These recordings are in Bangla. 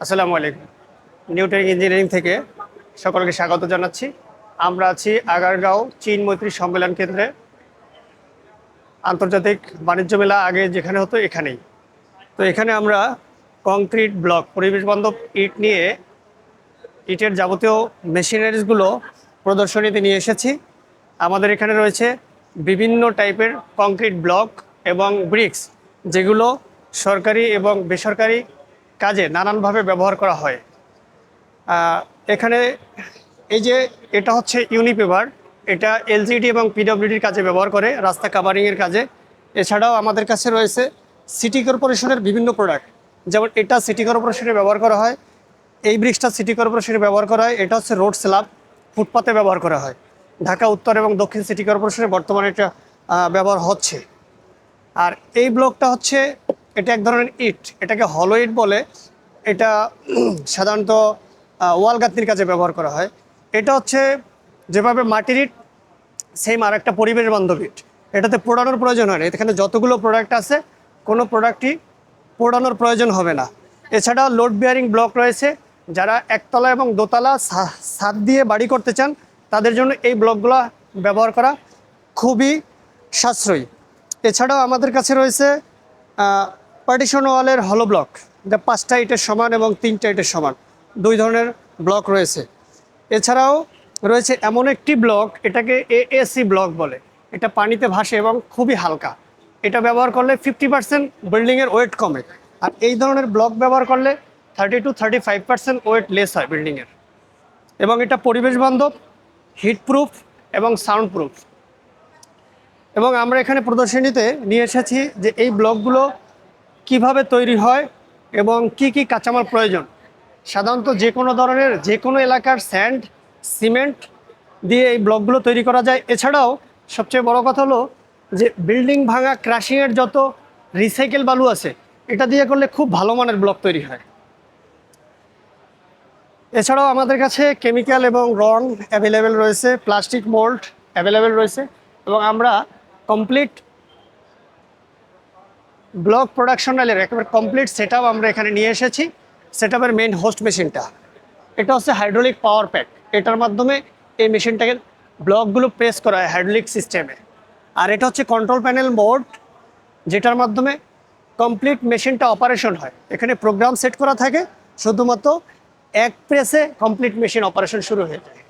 আসসালামু আলাইকুম। নিউটেক ইঞ্জিনিয়ারিং থেকে সকলকে স্বাগত জানাচ্ছি। আমরা আছি আগারগাঁও চীন মৈত্রী সম্মেলন কেন্দ্রে। আন্তর্জাতিক বাণিজ্য মেলা আগে যেখানে হতো এখানেই। তো এখানে আমরা কংক্রিট ব্লক পরিবেশ বান্ধব ইট নিয়ে ইটের যাবতীয় মেশিনারিজগুলো প্রদর্শনীতে নিয়ে এসেছি। আমাদের এখানে রয়েছে বিভিন্ন টাইপের কংক্রিট ব্লক এবং ব্রিক্স, যেগুলো সরকারি এবং বেসরকারি কাজে নানানভাবে ব্যবহার করা হয়। এখানে এই যে এটা হচ্ছে ইউনিপেভার, এটা এলজিডি এবং পিডব্লিউডির কাজে ব্যবহার করে, রাস্তা কাভারিংয়ের কাজে। এছাড়াও আমাদের কাছে রয়েছে সিটি কর্পোরেশনের বিভিন্ন প্রোডাক্ট, যেমন এটা সিটি কর্পোরেশনে ব্যবহার করা হয়, এই ব্রিক্সটা সিটি কর্পোরেশনে ব্যবহার করা হয়। এটা হচ্ছে রোড স্ল্যাব, ফুটপাতে ব্যবহার করা হয়। ঢাকা উত্তর এবং দক্ষিণ সিটি কর্পোরেশনে বর্তমানে এটা ব্যবহার হচ্ছে। আর এই ব্লকটা হচ্ছে, এটা এক ধরনের ইট, এটাকে হলো ইট বলে। এটা সাধারণত ওয়াল গাঁথনির কাজে ব্যবহার করা হয়। এটা হচ্ছে যেভাবে মাটির ইট, সেম আর একটা পরিবেশ বান্ধব ইট। এটাতে পোড়ানোর প্রয়োজন হয় না। এখানে যতগুলো প্রোডাক্ট আছে, কোনো প্রোডাক্টই পোড়ানোর প্রয়োজন হবে না। এছাড়াও লোড বিয়ারিং ব্লক রয়েছে। যারা একতলা এবং দোতলা ছাদ দিয়ে বাড়ি করতে চান, তাদের জন্য এই ব্লকগুলো ব্যবহার করা খুবই সাশ্রয়ী। এছাড়াও আমাদের কাছে রয়েছে পার্টিশন ওয়ালের হলো ব্লক, যা 5টা ইটের সমান এবং 3টা ইটের সমান, 2 ধরনের ব্লক রয়েছে। এছাড়াও রয়েছে এমন একটি ব্লক, এটাকে এএসি ব্লক বলে। এটা পানিতে ভাসে এবং খুবই হালকা। এটা ব্যবহার করলে 50% বিল্ডিংয়ের ওয়েট কমে। আর এই ধরনের ব্লক ব্যবহার করলে 30 to 35% ওয়েট লেস হয় বিল্ডিংয়ের। এবং এটা পরিবেশ বান্ধব, হিট প্রুফ এবং সাউন্ড প্রুফ। এবং আমরা এখানে প্রদর্শনীতে নিয়ে এসেছি যে এই ব্লকগুলো কিভাবে তৈরি হয় এবং কি কি কাঁচামাল প্রয়োজন। সাধারণত যে কোনো ধরনের, যে কোনো এলাকার স্যান্ড, সিমেন্ট দিয়ে এই ব্লকগুলো তৈরি করা যায়। এছাড়াও সবচেয়ে বড় কথা হলো যে বিল্ডিং ভাঙা ক্রাশিংয়ের যত রিসাইকেল বালু আছে, এটা দিয়ে করলে খুব ভালো মানের ব্লক তৈরি হয়। এছাড়াও আমাদের কাছে কেমিক্যাল এবং রং অ্যাভেলেবেল রয়েছে, প্লাস্টিক মোল্ড অ্যাভেলেবেল রয়েছে। এবং আমরা কমপ্লিট ব্লক প্রোডাকশনালের একেবারে কমপ্লিট সেটআপ আমরা এখানে নিয়ে এসেছি। সেটআপের মেইন হোস্ট মেশিনটা, এটা হচ্ছে হাইড্রোলিক পাওয়ার প্যাক। এটার মাধ্যমে এই মেশিনটাকে ব্লকগুলো প্রেস করা হয় হাইড্রোলিক সিস্টেমে। আর এটা হচ্ছে কন্ট্রোল প্যানেল বোর্ড, যেটার মাধ্যমে কমপ্লিট মেশিনটা অপারেশন হয়। এখানে প্রোগ্রাম সেট করা থাকে, শুধুমাত্র এক প্রেসে কমপ্লিট মেশিন অপারেশন শুরু হয়ে যায়।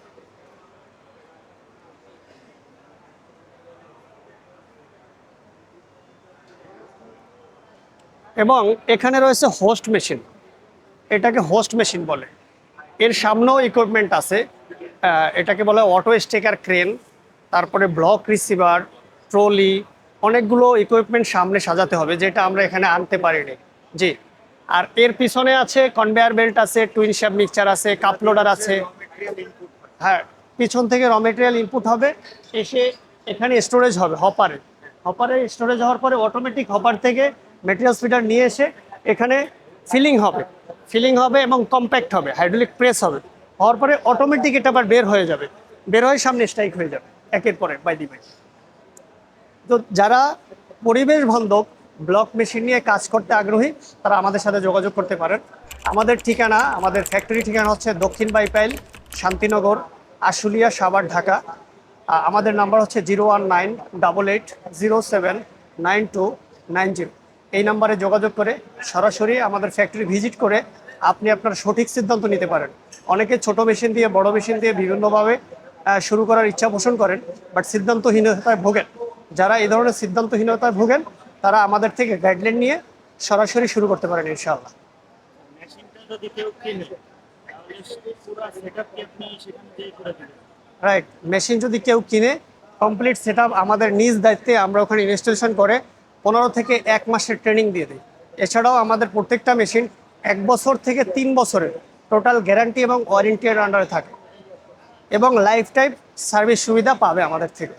এবং এখানে রয়েছে হোস্ট মেশিন, এটাকে হোস্ট মেশিন বলে। এর সামনেও ইকুইপমেন্ট আছে, এটাকে বলে অটো স্টেকার ক্রেন, তারপরে ব্লক রিসিভার, ট্রলি, অনেকগুলো ইকুইপমেন্ট সামনে সাজাতে হবে, যেটা আমরা এখানে আনতে পারিনি। জি। আর এর পিছনে আছে কনভেয়ার বেল্ট আছে, টুইন শ্যাপ মিক্সচার আছে, কাপ লোডার আছে। হ্যাঁ, পিছন থেকে র মেটেরিয়াল ইনপুট হবে, এসে এখানে স্টোরেজ হবে হপারে। হপারে স্টোরেজ হওয়ার পরে অটোমেটিক হপার থেকে মেটেরিয়াল ফিডার নিয়ে এসে এখানে ফিলিং হবে এবং কম্প্যাক্ট হবে, হাইড্রোলিক প্রেস হবে। হওয়ার পরে অটোমেটিক এটা আবার বের হয়ে যাবে, বের হয়ে সামনে স্ট্রাইক হয়ে যাবে একের পরে বাই দি বাই। তো যারা পরিবেশ বান্ধব ব্লক মেশিন নিয়ে কাজ করতে আগ্রহী, তারা আমাদের সাথে যোগাযোগ করতে পারেন। আমাদের ঠিকানা, আমাদের ফ্যাক্টরি ঠিকানা হচ্ছে দক্ষিণ বাইপাইল, শান্তিনগর, আশুলিয়া, সাভার, ঢাকা। আমাদের নাম্বার হচ্ছে 01988079290। এই নাম্বারে যোগাযোগ করে সরাসরি আমাদের ফ্যাক্টরি ভিজিট করে আপনি আপনার সঠিক সিদ্ধান্ত নিতে পারেন। অনেকে ছোট মেশিন দিয়ে, বড় মেশিন দিয়ে বিভিন্নভাবে শুরু করার ইচ্ছা পোষণ করেন, বাট সিদ্ধান্তহীনতায় ভোগেন। যারা এই ধরনের সিদ্ধান্তহীনতায় ভোগেন, তারা আমাদের থেকে গাইডলাইন নিয়ে সরাসরি শুরু করতে পারেন ইনশাআল্লাহ। রাইট, মেশিন যদি কেউ কিনে, কমপ্লিট সেটআপ আমাদের নিজ দায়িত্বে আমরা ওখানে ইনস্টলেশন করে 15 থেকে 1 মাসের ট্রেনিং দিয়ে দিই। এছাড়াও আমাদের প্রত্যেকটা মেশিন 1 বছর থেকে 3 বছরের টোটাল গ্যারান্টি এবং ওয়ারেন্টির আন্ডারে থাকে, এবং লাইফ টাইম সার্ভিস সুবিধা পাবে আমাদের থেকে।